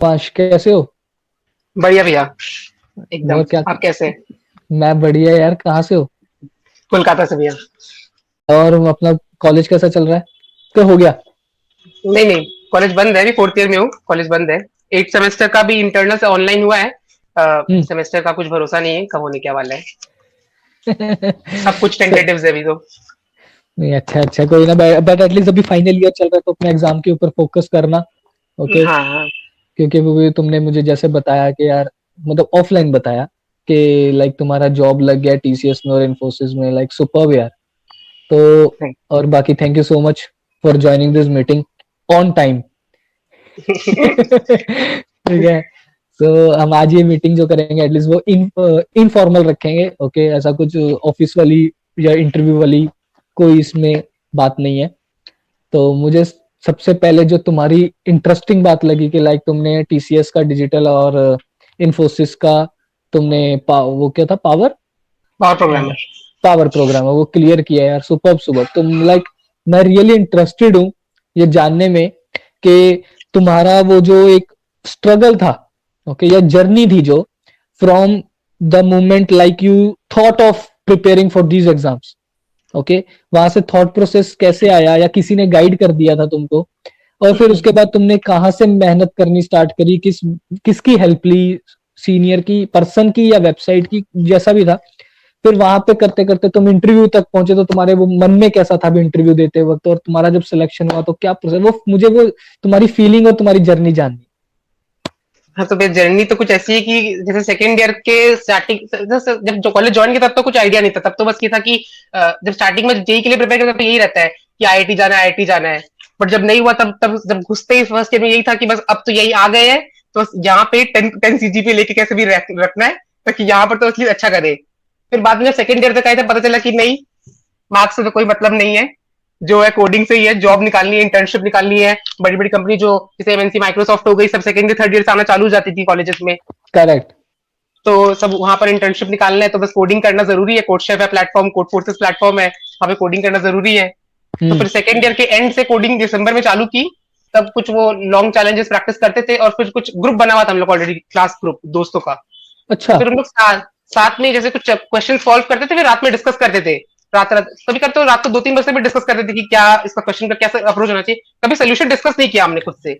पाश कैसे हो? बढ़िया भैया। एकदम। और क्या? आप कैसे? मैं बढ़िया यार, कहाँ से हो? कोलकाता से भैया। और अपना कॉलेज कैसा चल रहा है? क्या हो गया? नहीं नहीं, कॉलेज बंद है, अभी फोर्थ ईयर में हूँ, कॉलेज बंद है। 8 सेमेस्टर का भी इंटरनल से ऑनलाइन हुआ है। हम्म। सेमेस्टर का कुछ भरोसा नहीं है कब होने क्या वाला है। सब कुछ स- टेंटेटिव है अभी तो। नहीं, अच्छा अच्छा, कोई ना। बट एटलीस्ट अभी फाइनल ईयर चल रहा है तो अपने एग्जाम के ऊपर फोकस करना। ओके। हाँ हाँ। क्योंकि वो भी तुमने मुझे जैसे बताया कि यार, मतलब ऑफलाइन बताया कि लाइक तुम्हारा जॉब लग गया टीसीएस में और इन्फोसिस में, लाइक सुपर्ब यार। तो नहीं। और बाकी thank you so much for joining this meeting on time. ठीक है। सो हम आज ये मीटिंग जो करेंगे एटलीस्ट वो इनफॉर्मल रखेंगे। ओके, ऐसा कुछ ऑफिस वाली या इंटरव्यू वाली कोई इसमें बात नहीं है। तो मुझे सबसे पहले जो तुम्हारी इंटरेस्टिंग बात लगी कि लाइक तुमने टीसीएस का डिजिटल और इन्फोसिस का तुमने वो क्या था, power power programmer. Power program है वो क्लियर किया यार। सुपर सुपर तुम, लाइक मैं रियली इंटरेस्टेड हूँ ये जानने में कि तुम्हारा वो जो एक स्ट्रगल था, ओके, या जर्नी थी जो from the moment like you thought of preparing for these exams. Okay, वहां से थॉट प्रोसेस कैसे आया या किसी ने गाइड कर दिया था तुमको? और फिर उसके बाद तुमने कहाँ से मेहनत करनी स्टार्ट करी, किसकी हेल्प ली? सीनियर की, पर्सन की, या वेबसाइट की, जैसा भी था। फिर वहां पे करते करते तुम इंटरव्यू तक पहुंचे तो तुम्हारे वो मन में कैसा था भी इंटरव्यू देते वक्त, और तुम्हारा जब सिलेक्शन हुआ तो क्या प्रोसेस, वो मुझे वो तुम्हारी फीलिंग और तुम्हारी जर्नी जाननी। हाँ तो फिर जर्नी तो कुछ ऐसी है कि जैसे सेकेंड ईयर के स्टार्टिंग, जब जो कॉलेज ज्वाइन किया तब तो कुछ आइडिया नहीं था, तब तो बस ये था कि जब स्टार्टिंग में जेई के लिए प्रिपेयर करता तो यही रहता है कि आईआईटी जाना है, आईआईटी जाना है। बट जब नहीं हुआ तब तब जब घुसते ही फर्स्ट ईयर में यही था कि बस अब तो यही आ गए हैं, तो बस यहाँ पे 10 सीजीपीए लेके कैसे भी रखना है ताकि यहाँ पर तो असली अच्छा करे। फिर बाद में जब सेकेंड ईयर तक आए थे पता चला कि नहीं, मार्क्स से तो कोई मतलब नहीं है, जो है कोडिंग से ही है, जॉब निकालनी है, इंटर्नशिप निकालनी है। बड़ी बड़ी कंपनी जो जैसे एमएनसी माइक्रोसॉफ्ट हो गई, सब सेकंड ईयर थर्ड ईयर से आना चालू हो जाती थी कॉलेजेस में। करेक्ट। तो सब वहां पर इंटर्नशिप निकालना है तो बस कोडिंग करना जरूरी है, कोडशेफ है प्लेटफॉर्म, कोड फोर्सेस प्लेटफॉर्म है, वहां पे कोडिंग करना जरूरी है। तो हम्म। फिर सेकेंड ईयर के एंड से कोडिंग दिसंबर में चालू की। तब कुछ वो लॉन्ग चैलेंजेस प्रैक्टिस करते थे और फिर कुछ ग्रुप बना हुआ था हम लोग ऑलरेडी, क्लास ग्रुप दोस्तों का। अच्छा। तो फिर हम लोग साथ में जैसे कुछ क्वेश्चन सॉल्व करते थे, फिर रात में डिस्कस करते थे। रात रात कभी करते हो रात को 2-3 बजे भी डिस्कस करते थे कि क्या इसका क्वेश्चन का कैसे अप्रोच होना चाहिए। कभी सोल्यूशन डिस्कस नहीं किया हमने खुद से,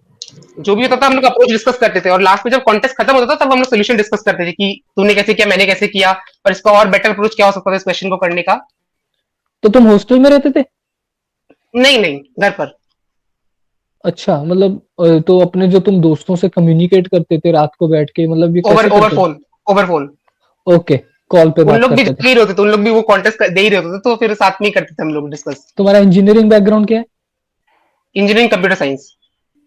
जो भी होता था हम लोग अप्रोच डिस्कस करते थे, और लास्ट में जब कॉन्टेस्ट खत्म होता था तब हम लोग सोल्यूशन डिस्कस करते थे कि तूने कैसे किया, मैंने कैसे किया, और इसका और बेटर अप्रोच क्या हो सकता था इस क्वेश्चन को करने का। तो तुम हॉस्टल में रहते थे? नहीं नहीं, घर पर। अच्छा, मतलब तो अपने जो तुम दोस्तों से कम्युनिकेट करते थे रात को बैठ के, मतलब ये ओवर कैसे ओवर करते थे? Phone, over phone. Okay, call पे उन बात लोग भी करते थे। दे ही रहे होते थे, उन लोग भी वो कॉन्टेस्ट दे ही रहे होते थे, तो फिर साथ में ही करते थे हम लोग डिस्कस। तुम्हारा इंजीनियरिंग बैकग्राउंड क्या है? Engineering computer science.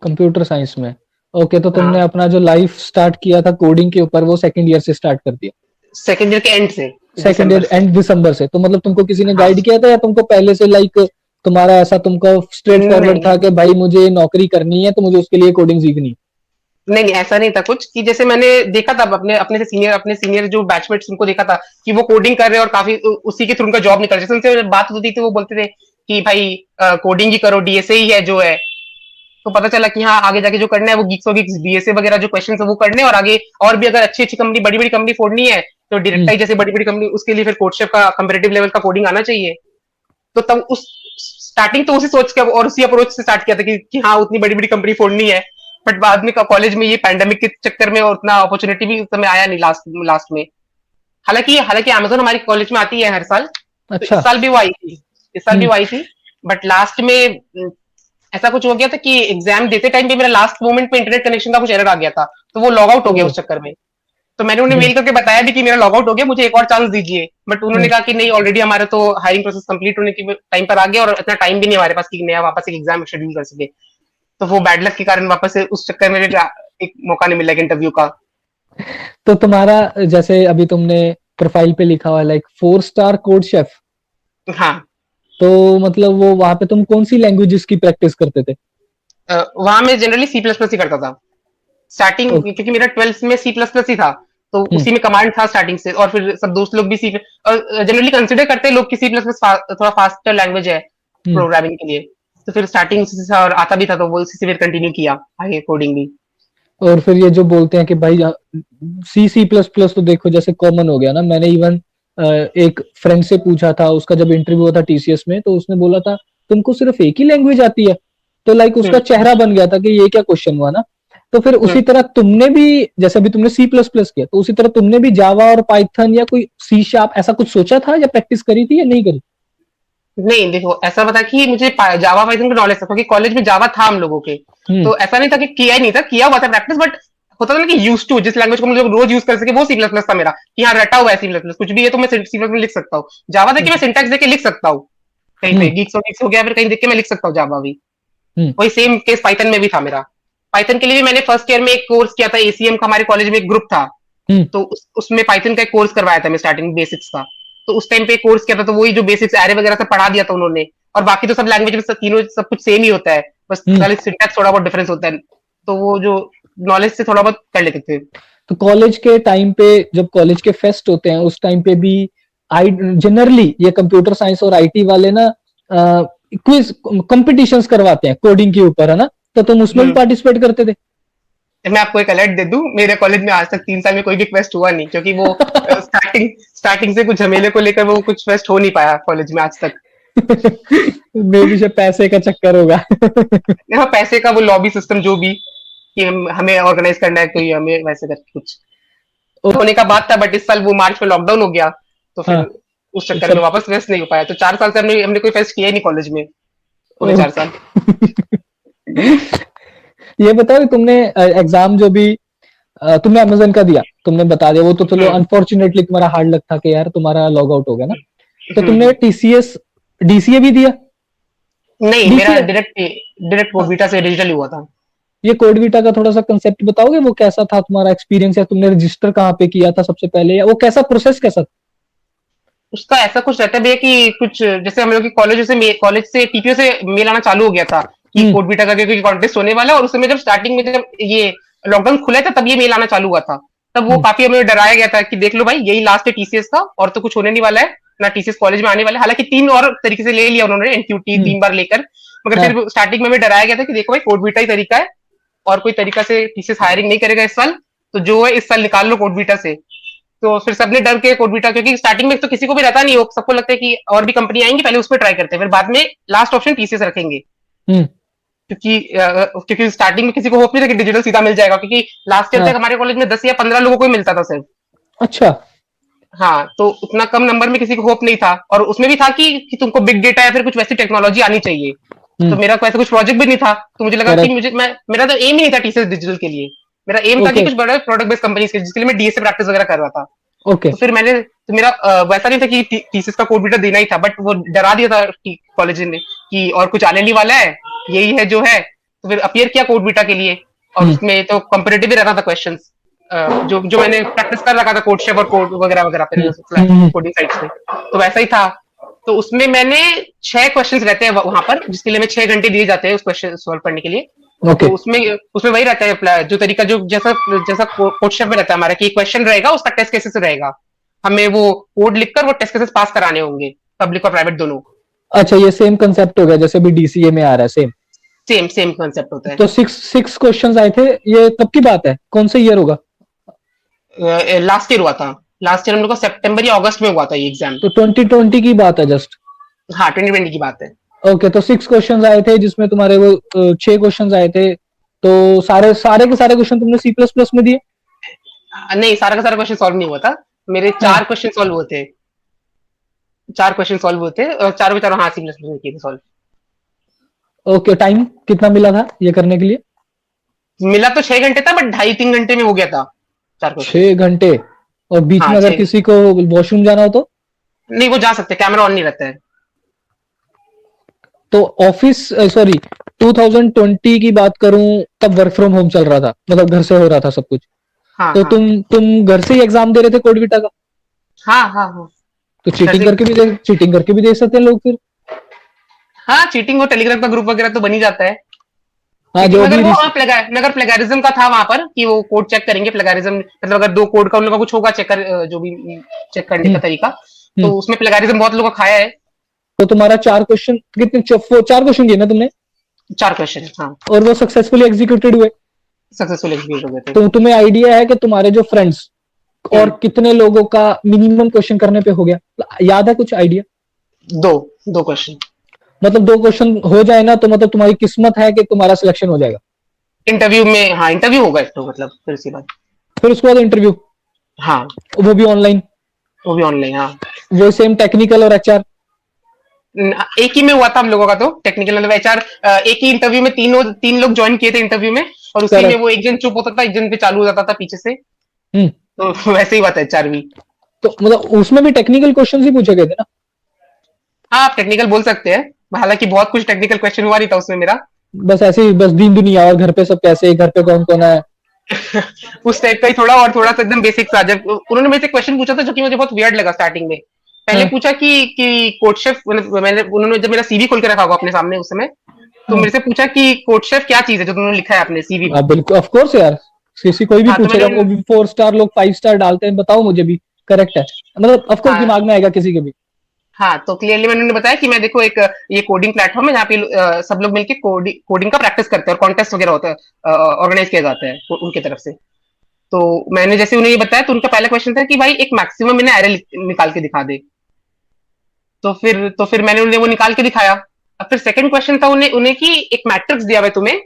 Computer science में। ओके, तो तुमने हाँ, अपना जो लाइफ स्टार्ट किया था कोडिंग के ऊपर वो सेकंड ईयर से स्टार्ट कर दिया? सेकेंड ईयर के एंड से, सेकंड दिसंबर ईयर से। एंड दिसंबर से, तो मतलब तुमको किसी ने हाँ। गाइड किया था या तुमको पहले से लाइक तुम्हारा ऐसा तुमको स्ट्रेट फॉरवर्ड नहीं था कि भाई मुझे नौकरी करनी है तो मुझे उसके लिए कोडिंग सीखनी? नहीं नहीं, ऐसा नहीं था कुछ कि जैसे मैंने देखा था अपने सीनियर जो बैचमेट्स उनको देखा था कि वो कोडिंग कर रहे हैं और काफी उसी के थ्रू उनका जॉब निकल रहा है। जैसे उनसे बात होती थी वो बोलते थे कि भाई कोडिंग ही करो, डीएसए ही है जो है। तो पता चला कि हाँ, आगे जाके जो करना है वो गिग्स होगी, डीएसए वगैरह जो क्वेश्चन है वो करने हैं, और आगे और भी अगर अच्छी अच्छी कंपनी, बड़ी बड़ी कंपनी फोड़नी है तो हम्म। डायरेक्ट जैसे बड़ी बड़ी कंपनी, उसके लिए फिर कोडशेफ का कंपेरेटिव लेवल का कोडिंग आना चाहिए। तो तब उस स्टार्टिंग तो उसी सोच के और उसी अप्रोच से स्टार्ट किया था कि हाँ, उतनी बड़ी बड़ी कंपनी फोड़नी है। बट बाद में कॉलेज में ये पैंडेमिक के चक्कर में और उतना अपॉर्चुनिटी भी उस समय आया नहीं लास्ट लास्ट में। हालांकि हालांकि अमेजोन हमारी कॉलेज में आती है हर साल, तो अच्छा। इस साल भी वो आई थी, इस साल भी हम्म। वो आई थी। बट लास्ट में ऐसा कुछ हो गया था कि एग्जाम देते टाइम पे मेरा लास्ट मोमेंट पे इंटरनेट कनेक्शन का कुछ एरर आ गया था, तो वो लॉग आउट हो ओ। गया उस चक्कर में। तो मैंने उन्हें हम्म। मेल करके बताया भी कि मेरा लॉग आउट हो गया, मुझे एक और चांस दीजिए। बट उन्होंने हम्म। कहा कि नहीं, ऑलरेडी हमारा तो हायरिंग प्रोसेस कंप्लीट होने के टाइम पर आ गया और इतना टाइम भी नहीं हमारे पास कि नया वापस एक एग्जाम शेड्यूल कर सके। तो वो बैड लक के कारण वापस से उस चक्कर में एक मौका नहीं मिला इंटरव्यू का। तो तुम्हारा जैसे अभी तुमने प्रोफाइल पे लिखा हुआ है लाइक 4 स्टार कोड शेफ, हाँ। तो मतलब वो वहां पे तुम कौन सी लैंग्वेजेस की प्रैक्टिस करते थे? वहां मैं जनरली सी प्लस प्लस ही करता था स्टार्टिंग, ओ, क्योंकि मेरा 12th में सी प्लस प्लस ही था। तो हम्म। उसी में कमांड था स्टार्टिंग से, और फिर सब दोस्त लोग भी सी, और जनरली कंसिडर करते हैं लोग कि सी प्लस प्लस थोड़ा फास्टर लैंग्वेज है हम्म। प्रोग्रामिंग के लिए। तो फिर स्टार्टिंग से और आता भी था तो वो इसी से फिर कंटिन्यू किया आगे कोडिंग भी। और फिर ये जो बोलते हैं कि भाई सी सी प्लस प्लस तो देखो जैसे कॉमन हो गया ना। मैंने इवन एक फ्रेंड से पूछा था, उसका जब इंटरव्यू हुआ था टीसीएस में, तो उसने बोला था तुमको सिर्फ एक ही लैंग्वेज आती है? तो लाइक उसका हम्म चेहरा बन गया था कि ये क्या क्वेश्चन हुआ ना। तो फिर उसी हम्म तरह तुमने भी, जैसे अभी तुमने सी प्लस प्लस किया, तो उसी तरह तुमने भी जावा और पाइथन या कोई सी शार्प ऐसा कुछ सोचा था या प्रैक्टिस करी थी या नहीं करी? नहीं देखो, ऐसा बता कि मुझे जावा पाइथन का नॉलेज था क्योंकि कॉलेज में जावा था हम लोगों के। हम्म। तो ऐसा नहीं था कि किया ही नहीं था, किया हुआ था प्रैक्टिस, बट होता था ना कि यूज टू, जिस लैंग्वेज को हम लोग रोज यूज कर सके वो सी प्लस प्लस था मेरा, कि हाँ रटा हुआ है सी प्लस प्लस, कुछ भी है तो मैं सी प्लस प्लस लिख सकता हूँ। जावा देख के मैं अच्छा। सिंटैक्स देख के लिख सकता हूँ, कहीं पे हम्म। गिग्स हो गया, फिर कहीं देख के मैं लिख सकता हूँ जावा भी। हम्म। वही सेम केस पाइथन में भी था मेरा। पाइथन के लिए भी मैंने फर्स्ट ईयर में एक कोर्स किया था, एसीएम का हमारे कॉलेज में एक ग्रुप था। हम्म। तो उसमें पाइथन का एक कोर्स करवाया था मैं स्टार्टिंग बेसिक्स का। तो उस टाइम पे कोर्स किया था, तो वही जो बेसिक्स एरे वगैरह सब पढ़ा दिया था उन्होंने। और बाकी तो सब लैंग्वेज में सब तीनों सब कुछ सेम ही होता है, बस हम्म। खाली सिंटैक्स थोड़ा बहुत डिफरेंस होता है। तो वो जो नॉलेज से थोड़ा बहुत कर लेते थे। तो कॉलेज के टाइम पे जब कॉलेज के फेस्ट होते हैं उस टाइम पे भी आई जनरली ये कंप्यूटर साइंस और आईटी वाले ना क्विज कंपटीशंस करवाते हैं कोडिंग के ऊपर, है ना? तो तुम उसमें भी हम्म पार्टिसिपेट करते थे? मैं आपको एक अलर्ट दे दूं, मेरे कॉलेज में आज तक 3 साल में कोई भी क्वेस्ट हुआ नहीं, क्योंकि वो स्टार्टिंग स्टार्टिंग से कुछ झमेले को लेकर वो कुछ फेस्ट हो नहीं पाया कॉलेज में आज तक। मे भी शायद पैसे का चक्कर होगा। हाँ, पैसे का वो लॉबी सिस्टम जो भी, कि हमें ऑर्गेनाइज करना है, कोई हमें वैसे करके कुछ होने का बात था, बट इस साल वो मार्च में लॉकडाउन हो गया। तो फिर हाँ। उस तो चक्कर में सब। वापस फेस्ट नहीं हो पाया। तो 4 साल से हमने हमने कोई फेस्ट किया ही नहीं कॉलेज में, पूरे 4 साल। ये बताओ कि तुमने एग्जाम जो भी तुमने अमेजन का दिया, तुमने बता दिया, वो तो चलो हम्म अनफॉर्चुनेटली तुम्हारा हार्ड लक था कि यार तुम्हारा लॉग आउट हो गया ना। तो तुमने हम्म। टीसीएस डीसीए भी दिया? नहीं, मेरा डीसीए। डायरेक्ट डायरेक्ट वो बीटा से डिजिटल हुआ था। ये कोडविटा का थोड़ा सा कंसेप्ट बताओगे, वो कैसा था तुम्हारा एक्सपीरियंस, या तुमने रजिस्टर कहाँ पे किया था सबसे पहले, या वो कैसा प्रोसेस कैसा था? उसका ऐसा कुछ रहता है भैया कि कुछ जैसे हम लोग की कॉलेज से टीपीओ से मेल आना चालू हो गया था कि हम्म। कोड बीटा का कोई कॉन्टेस्ट होने वाला है। और उस समय जब स्टार्टिंग में जब ये लॉकडाउन खुला था तब ये मेल आना चालू हुआ था। तब वो हम्म। काफी हमें डराया गया था कि देख लो भाई, यही लास्ट है टीसीएस का, और तो कुछ होने नहीं वाला है ना, टीसीएस कॉलेज में आने वाला है। हालांकि 3 और तरीके से ले लिया उन्होंने, एनक्यूटी हम्म। 3 बार लेकर। मगर हाँ। फिर स्टार्टिंग में हमें डराया गया था कि देखो भाई, कोड बीटा ही तरीका है, और कोई तरीका से टीसीएस हायरिंग नहीं करेगा इस साल। तो जो है इस साल निकाल लो कोड बीटा से। तो फिर सबने डर के कोडबिटा, क्योंकि स्टार्टिंग में तो किसी को भी रहता नहीं हो, सबको लगता है कि और भी कंपनी आएंगी, पहले उस पर ट्राई करते हैं, फिर बाद में लास्ट ऑप्शन टीसीएस रखेंगे। हम्म। क्योंकि स्टार्टिंग में किसी को होप नहीं था कि डिजिटल सीधा मिल जाएगा, क्योंकि लास्ट ईयर तक हाँ। हमारे कॉलेज में 10 या 15 लोगों को ही मिलता था सिर्फ। अच्छा। हाँ, तो उतना कम नंबर में किसी को होप नहीं था, और उसमें भी था कि तुमको बिग डेटा या फिर कुछ वैसी टेक्नोलॉजी आनी चाहिए। तो हम्म। मेरा वैसा कुछ प्रोजेक्ट भी नहीं था, तो मुझे लगा कि करेक्ट। मेरा तो एम ही नहीं था टीसीएस डिजिटल के लिए। मेरा एम था कि ओके। कुछ बड़ा प्रोडक्ट बेस्ड कंपनी के, जिसके लिए मैं डीएसए प्रैक्टिस वगैरह कर रहा था। ओके। तो फिर मेरा वैसा नहीं था कि थीसिस का कोड बीटा देना ही था, बट वो डरा दिया था कि कॉलेज ने कि और कुछ आने नहीं वाला है, यही है जो है। तो फिर अपियर किया कोड बीटा के लिए, और हम्म। उसमें तो कंपेरेटिव ही रहता था क्वेश्चंस, जो जो मैंने प्रैक्टिस कर रखा था कोड शेफ और कोड वगैरह वगैरह हम्म। पे हम्म। कोडिंग साइट पे। तो वैसा ही था। तो उसमें मैंने 6 क्वेश्चंस रहते हैं वहां पर, जिसके लिए मैं 6 घंटे दिए जाते हैं उस क्वेश्चन सॉल्व करने के लिए। तो ओके। उसमें उसमें वही रहता है जो तरीका, जो जैसा जैसा कोड शेफ में रहता है हमारा, कि क्वेश्चन रहेगा उसका टेस्ट केसेस रहेगा। हमें वो कोड लिखकर वो टेस्ट केसेस पास कराने होंगे, पब्लिक और प्राइवेट दोनों। अच्छा, ये सेम कंसेप्ट हो गया जैसे भी डीसीए में आ रहा है, सेम। सेम सेम कॉन्सेप्ट होता तो सिक्स सिक्स क्वेश्चंस आए थे, ये कब की बात है, कौन से ईयर होगा? है। लास्ट ईयर हुआ था, लास्ट ईयर हम लोग का सितंबर या अगस्त में हुआ था ये एग्जाम। तो 2020 की बात है जस्ट? हाँ, 2020 की बात है। ओके, तो सिक्स क्वेश्चंस आए थे जिसमें तुम्हारे वो 6 क्वेश्चंस आए थे। तो सारे सारे के सारे क्वेश्चन तुमने सी प्लस प्लस में दिए? नहीं, सारा का सारा क्वेश्चन सॉल्व नहीं हुआ था। मेरे हाँ। 4 क्वेश्चन सॉल्व हुए थे। 4 क्वेश्चन सॉल्व हुए थे, और चारों के चारों हाँ सी प्लस प्लस में किए थे सॉल्व। ओके, टाइम कितना मिला था ये करने के लिए? मिला तो 6 घंटे था, बट 2.5-3 घंटे में हो गया था 4 क्वेश्चन। 6 घंटे? और बीच हाँ में अगर 6। किसी को वॉशरूम जाना हो तो? नहीं, वो जा सकते, कैमरा ऑन नहीं रहता है। तो ऑफिस, सॉरी, 2020 की बात करूं तब वर्क फ्रॉम होम चल रहा था, मतलब घर से हो रहा था सब कुछ। हाँ तो हाँ तुम घर से ही एग्जाम दे रहे थे कोडविटा का? हाँ हाँ हाँ। तो घर से। चीटिंग करके भी दे सकते हैं लोग फिर। हाँ, चीटिंग और टेलीग्राम का ग्रुप वगैरह तो बन ही जाता है। हाँ, चीटिंग जो अगर भी वो, हाँ, मगर प्लेगरिज्म का था वहां पर, कि वो कोड चेक करेंगे प्लेगरिज्म, मतलब अगर 2 कोड का उन लोगों का कुछ होगा चेक कर, जो भी चेक करने हम्म। का तरीका। हम्म। तो उसमें प्लेगरिज्म बहुत लोगों का खाया है। तो तुम्हारा 4 क्वेश्चन कितने, 4 क्वेश्चन दिए ना तुमने? 4 क्वेश्चन, हाँ। और वो सक्सेसफुली एग्जीक्यूटेड हुए? सक्सेसफुल एग्जीक्यूट हो गए थे। तो तुम्हें आइडिया है कि तुम्हारे जो फ्रेंड्स और कितने लोगों का मिनिमम क्वेश्चन करने पे हो गया, याद है कुछ आइडिया? दो दो क्वेश्चन। मतलब 2 क्वेश्चन हो जाए ना तो मतलब तुम्हारी किस्मत है कि तुम्हारा सिलेक्शन हो जाएगा। इंटरव्यू में, हाँ इंटरव्यू होगा एक तो, मतलब फिर सी बात। फिर उसके बाद इंटरव्यू, हाँ वो भी ऑनलाइन, वो भी ऑनलाइन, हाँ। वो सेम टेक्निकल और एचआर। एक ही में हुआ था हम लोगों का तो टेक्निकल, मतलब एचआर। एक ही इंटरव्यू में तीन लोग ज्वाइन किए थे इंटरव्यू में, और उसी में करेक्ट। वो एक जन चुप होता था, एक जन पे चालू हो जाता था पीछे से। हम्म। तो वैसे ही बात है एचआर भी। तो मतलब उसमें भी टेक्निकल क्वेश्चन ही पूछे गए थे ना? हाँ आप टेक्निकल बोल सकते हैं, हालांकि बहुत कुछ टेक्निकल क्वेश्चन हुआ नहीं था उसमें मेरा। बस ऐसे ही, बस दीन दुनिया और घर पे सब कैसे, घर पे कौन कौन है। उस टाइप का ही थोड़ा, और थोड़ा सा एकदम बेसिक सा। जब उन्होंने मेरे से क्वेश्चन पूछा था जो कि मुझे बहुत वियर्ड लगा स्टार्टिंग में। पहले हाँ पूछा कि कोच शेफ, मैंने उन्होंने जब मेरा सीवी खोल के रखा होगा अपने सामने उस समय, तो हाँ। मेरे से पूछा कि कोच शेफ क्या चीज है जो तुमने लिखा है अपने सीवी में। हाँ बिल्कुल, ऑफ कोर्स यार, किसी कोई भी हाँ तो पूछेगा, मैंने, वो भी 4 स्टार लोग 5 स्टार डालते हैं, बताओ मुझे भी। करेक्ट है, मतलब ऑफ कोर्स हाँ दिमाग में आएगा किसी के भी। हाँ तो क्लियरली मैंने उन्हें बताया कि मैं देखो एक ये कोडिंग प्लेटफॉर्म है जहाँ पे सब लोग मिलकर कोडिंग का प्रैक्टिस करते हैं, और कॉन्टेस्ट वगैरह होता है, ऑर्गेनाइज किया जाता है उनकी तरफ से। तो मैंने जैसे उन्हें ये बताया, तो उनका पहला क्वेश्चन था कि भाई एक मैक्सिमम इन्हें एरे निकाल के दिखा दे। तो फिर मैंने उन्हें वो निकाल के दिखाया। अब फिर सेकंड क्वेश्चन था उन्हें उन्हें कि एक मैट्रिक्स दिया हुआ है तुम्हें,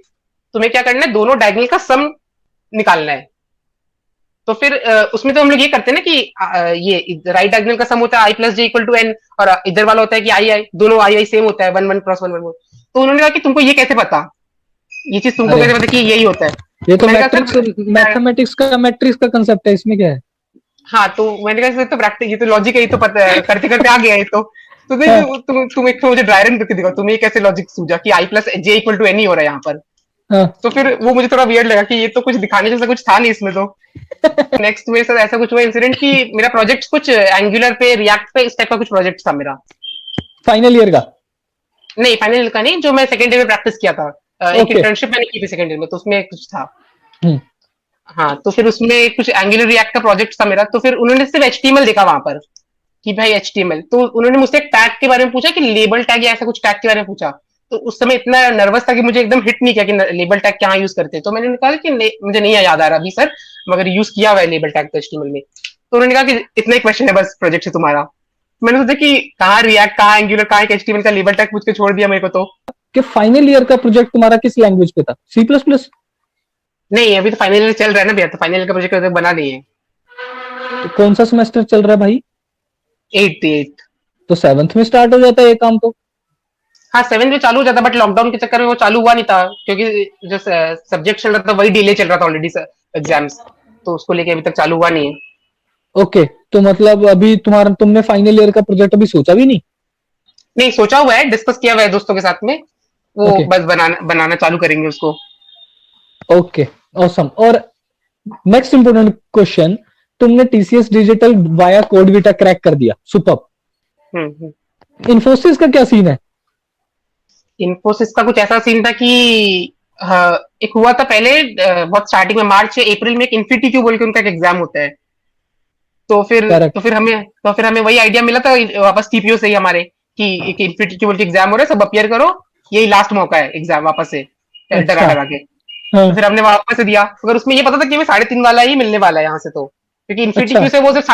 तुम्हें क्या करना है, दोनों डायगोनल का सम निकालना है। तो फिर उसमें तो हम लोग ये करते हैं ना कि ये राइट डायगोनल का सम होता है I plus J equal to N, और इधर वाला होता है कि आई आई, दोनों आई आई सेम होता है, one one cross one one one. तो उन्होंने कहा कि तुमको ये कैसे पता, ये चीज तुमको अरे कैसे पता कि यही होता है। ये तो तो मैंने कहा मैट्रिक्स, सर, मैट्रिक्स का कंसेप्ट है, इसमें क्या है? हाँ तो मैंने कहा सर तो प्रैक्टिस, ये तो लॉजिक है, ये तो पता है, करते करते आ गया ये तो नहीं, हाँ तुम एक तो मुझे ड्राई रन करके दिखाओ, तुम्हें ये कैसे लॉजिक सूझा कि I plus J equal to N ही हो रहा है यहाँ पर। हाँ। तो फिर वो मुझे थोड़ा वियर्ड लगा कि ये तो कुछ दिखाने जैसा कुछ था नहीं इसमें तो। नेक्स्ट मेरे साथ ऐसा कुछ हुआ इंसिडेंट कि मेरा प्रोजेक्ट कुछ एंगुलर पे, रिएक्ट पे, इस टाइप का कुछ प्रोजेक्ट था मेरा। फाइनल ईयर का? नहीं फाइनल का नहीं, जो मैं सेकंड ईयर में प्रैक्टिस किया था। एक ओके। इंटर्नशिप मैंने की थी सेकंड ईयर में, तो उसमें कुछ था। हम्म। हाँ तो फिर उसमें कुछ एंगुलर रिएक्ट का प्रोजेक्ट था मेरा, तो फिर उन्होंने सिर्फ एचटीएमएल देखा वहां पर कि भाई एचटीएमएल, तो उन्होंने मुझसे एक टैग के बारे में पूछा कि लेबल टैग या ऐसा कुछ टैग के बारे में पूछा। तो उस समय इतना नर्वस था कि मुझे एकदम हिट नहीं किया कि लेबल टैग क्या यूज करते हैं। तो मैंने कहा कि मुझे नहीं याद आ रहा अभी सर, मगर यूज किया हुआ है लेबल टैग तो एचटीएमएल में। तो उन्होंने कहा कि इतना ही क्वेश्चन है बस प्रोजेक्ट से तुम्हारा। मैंने सोचा कि कहाँ रिएक्ट, कहाँ एंगुलर, कहाँ एचटीएमएल का लेबल टैग पूछ के छोड़ दिया मेरे को तो। कि फाइनल ईयर का प्रोजेक्ट तुम्हारा किस लैंग्वेज पे था? C plus plus? नहीं अभी तो फाइनल चल रहा है ना भैया, तो फाइनल का प्रोजेक्ट बना नहीं है। तो कौन सा सेमेस्टर चल रहा है भाई? Eight eight. तो 7th में स्टार्ट हो जाता है ये काम तो। हाँ 7 में चालू हो जाता, बट लॉकडाउन के चक्कर में वो चालू हुआ नहीं था, क्योंकि जो सब्जेक्ट चल रहा था वही डिले चल रहा था ऑलरेडी एग्जाम्स, तो उसको लेके अभी तक चालू हुआ नहीं है। ओके, तो मतलब अभी तुमने फाइनल ईयर का प्रोजेक्ट अभी सोचा भी नहीं? नहीं सोचा हुआ है, डिस्कस किया हुआ है दोस्तों के साथ में, वो ओके। बस बनाना बनाना चालू करेंगे उसको। Okay, awesome. और नेक्स्ट इंपोर्टेंट क्वेश्चन, तुमने TCS digital via CodeVita crack कर दिया, सुपर। हम्म। इन्फोसिस का क्या सीन है? इन्फोसिस का कुछ ऐसा सीन था कि हाँ, एक हुआ था पहले, बहुत स्टार्टिंग में मार्च या अप्रैल में, एक इन्फिनिटी बोल के उनका एक एग्जाम होता है। तो फिर करेक्ट। तो फिर हमें तो फिर हमें वही आइडिया मिला था वापस टीपीओ से ही हमारे, कि एक इन्फिनिटी बोल के एग्जाम हो रहा है, सब अपियर करो, यही लास्ट मौका है एग्जाम वापस से डरा अच्छा। डरा के। हाँ। तो फिर हमने वापस से दिया, मगर उसमें ये पता था कि हमें 3.5 वाला ही मिलने वाला है यहाँ से, तो क्योंकि इन्फिनिटी अच्छा। क्यू से वो सिर्फ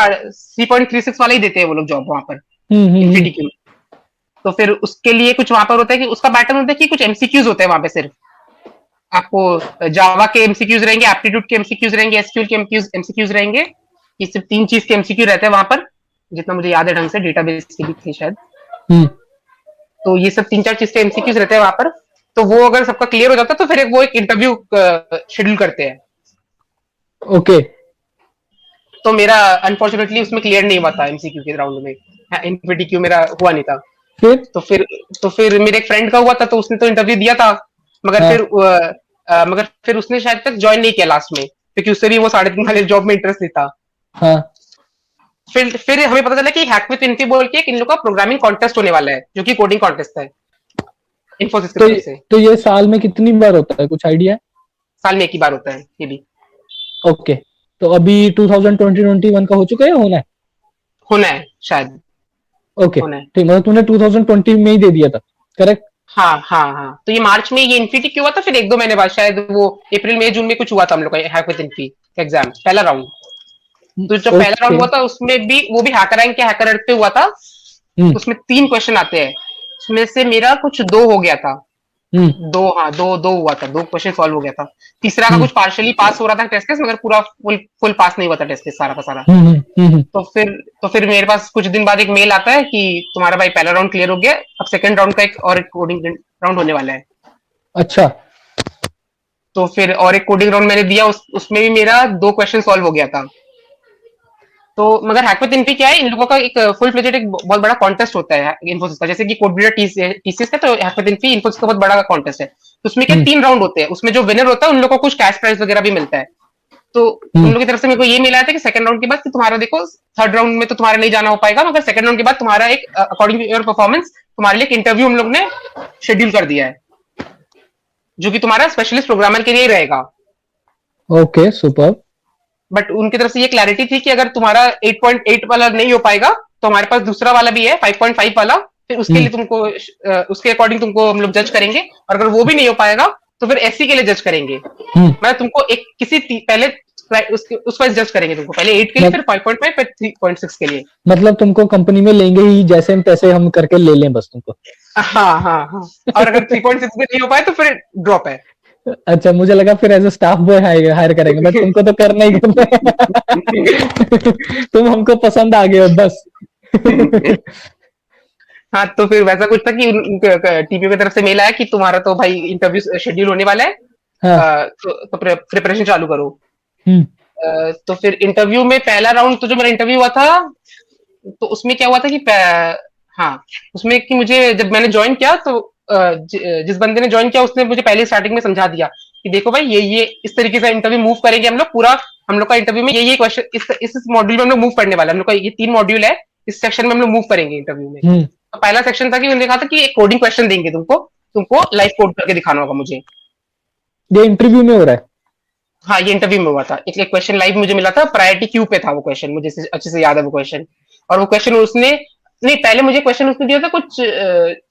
3.36 वाला ही देते हैं वो लोग जॉब वहां पर हम्म। Infinity Q. तो फिर उसके लिए कुछ वहां पर होता है कि उसका पैटर्न होता है कि कुछ एमसीक्यूज होते हैं वहां पे सिर्फ, आपको जावा के एमसीक्यूज रहेंगे, एप्टीट्यूड के एमसीक्यूज रहेंगे, एसक्यूएल के एमसीक्यूज रहेंगे। ये सिर्फ 3 चीज के एमसीक्यू रहते हैं वहां पर, जितना मुझे याद है ढंग से, डेटाबेस के भी थे शायद। हम्म। तो ये सब 3-4 चीज के एमसीक्यूज रहते हैं वहां पर। तो वो अगर सबका क्लियर हो जाता है तो फिर वो एक इंटरव्यू शेड्यूल करते हैं। ओके। तो मेरा अनफॉर्चुनेटली उसमें क्लियर नहीं हुआ था एमसीक्यू के राउंड में, इनपीटीक्यू मेरा हुआ नहीं था। फिर? तो फिर तो फिर मेरे एक फ्रेंड का हुआ था, तो उसने तो इंटरव्यू दिया था, मगर हाँ। फिर उसने शायद तक ज्वाइन नहीं किया लास्ट में, क्योंकि उससे भी वो 3.5 वाले जॉब में इंटरेस्ट नहीं था। हाँ। फिर हमें पता चला कि हैक विथ इन्फी बोल के इन लोग का प्रोग्रामिंग कॉन्टेस्ट होने वाला है, जो कि कोडिंग कॉन्टेस्ट है इन्फोसिस की तो तरफ से। तो ये साल में कितनी बार होता है, कुछ आइडिया है? साल में एक ही बार होता है ये भी। ओके। तो अभी 2020-21 का हो चुका है या होना है? होना है शायद। ओके होना है। ठीक, मतलब तूने 2020 में ही दे दिया था, करेक्ट? हाँ हाँ हाँ, तो ये मार्च में ये इन्फिनिटी क्यों हुआ था, फिर एक दो महीने बाद शायद वो अप्रैल मई जून में कुछ हुआ था हम लोग का हैक विद इन्फी एग्जाम पहला राउंड। तो जो पहला राउंड ओके। हुआ था उसमें भी वो भी हैकर रैंक के हैकर अर्थ पे हुआ था। हम्म उसमें 3 क्वेश्चन आते हैं, उसमें से मेरा कुछ 2 हो गया था। हम्म दो, हाँ, दो दो हुआ था, 2 क्वेश्चन सॉल्व हो गया था। तीसरा का हम्म कुछ पार्शियली पास हो रहा था टेस्ट केस, मगर पूरा फुल फुल पास नहीं हुआ था टेस्ट केस सारा का सारा। हम्म हम्म हम्म, हम्म। तो फिर मेरे पास कुछ दिन बाद एक मेल आता है कि तुम्हारा भाई पहला राउंड क्लियर हो गया, अब सेकंड राउंड का एक कोडिंग राउंड होने वाला है। अच्छा। तो फिर और एक कोडिंग राउंड मैंने दिया, उसमें भी मेरा 2 क्वेश्चन सॉल्व हो गया था। तो मगर हैक विद इन्फी क्या है, इन लोगों का एक फुल फ्लेजेड एक बहुत बड़ा कॉन्टेस्ट होता है इन्फोसिस का, जैसे कि कोडबिल्डर टीसीएस का, तो हैक विद इन्फी इन्फोसिस का बहुत बड़ा कॉन्टेस्ट है। तो उसमें क्या हम्म 3 राउंड होते हैं, उसमें जो विनर होता है उन लोगों को कुछ कैश प्राइज वगैरह भी मिलता है। तो उन हम्म लोगों की तरफ से मेरे को ये मिला था कि सेकंड राउंड के बाद कि तुम्हारा देखो, थर्ड राउंड में तो तुम्हारा नहीं जाना हो पाएगा, मगर सेकंड राउंड के बाद तुम्हारा एक अकॉर्डिंग टू योर परफॉर्मेंस तुम्हारे लिए एक इंटरव्यू हम लोग ने शेड्यूल कर दिया है, जो कि तुम्हारा स्पेशलिस्ट प्रोग्रामर के लिए ही रहेगा। Okay super. बट उनकी तरफ से ये क्लैरिटी थी कि अगर तुम्हारा 8.8 वाला नहीं हो पाएगा तो हमारे पास दूसरा वाला भी है 5.5 वाला, फिर उसके हम्म लिए तुमको उसके अकॉर्डिंग तुमको हम लोग जज करेंगे, और अगर वो भी नहीं हो पाएगा तो फिर एससी के लिए जज करेंगे। हम्म मैं तुमको एक पहले उस वाइज जज करेंगे तुमको, पहले 8 के लिए, फिर 5.5, फिर 3.6 के लिए। मतलब तुमको कंपनी में लेंगे ही, जैसे हम तैसे हम करके ले लें बस तुमको। हाँ हाँ हाँ, और अगर 3.6 में नहीं हो पाए तो फिर ड्रॉप है। अच्छा, मुझे लगा फिर as a staff boy hire करेंगे, बट तुमको तो करना ही करना है। तुम हमको पसंद आ गए हो बस। हाँ, तो फिर वैसा कुछ था कि टीपीओ की तरफ से मेल आया कि तुम्हारा तो भाई इंटरव्यू शेड्यूल होने वाला है, हाँ। तो प्रिपरेशन चालू करो। हम्म तो फिर इंटरव्यू में पहला राउंड तो जो मेरा इंटरव्यू हुआ था, तो उसमें क्या हुआ था कि हाँ, उसमें कि मुझे जब मैंने ज्वाइन किया तो जिस बंदे ने ज्वाइन किया उसने मुझे पहले स्टार्टिंग में समझा दिया कि देखो भाई ये इस तरीके से इंटरव्यू मूव करेंगे हम लोग पूरा। हम लोग का इंटरव्यू में ये क्वेश्चन इस मॉड्यूल में हम लोग मूव करने वाला है, हम लोग का ये 3 मॉड्यूल है, इस सेक्शन में हम लोग मूव करेंगे इंटरव्यू में। हम्म। तो पहला सेक्शन था कि उन्होंने कहा था कि एक कोडिंग क्वेश्चन देंगे तुमको, तुमको लाइव कोड करके दिखाना होगा मुझे। ये इंटरव्यू में हो रहा है? हाँ, ये इंटरव्यू में हुआ था, एक क्वेश्चन लाइव मुझे मिला था, प्रायोरिटी क्यू पे था वो क्वेश्चन, मुझे अच्छे से याद है वो क्वेश्चन। और वो क्वेश्चन उसने नहीं, पहले मुझे क्वेश्चन उसने दिया था कुछ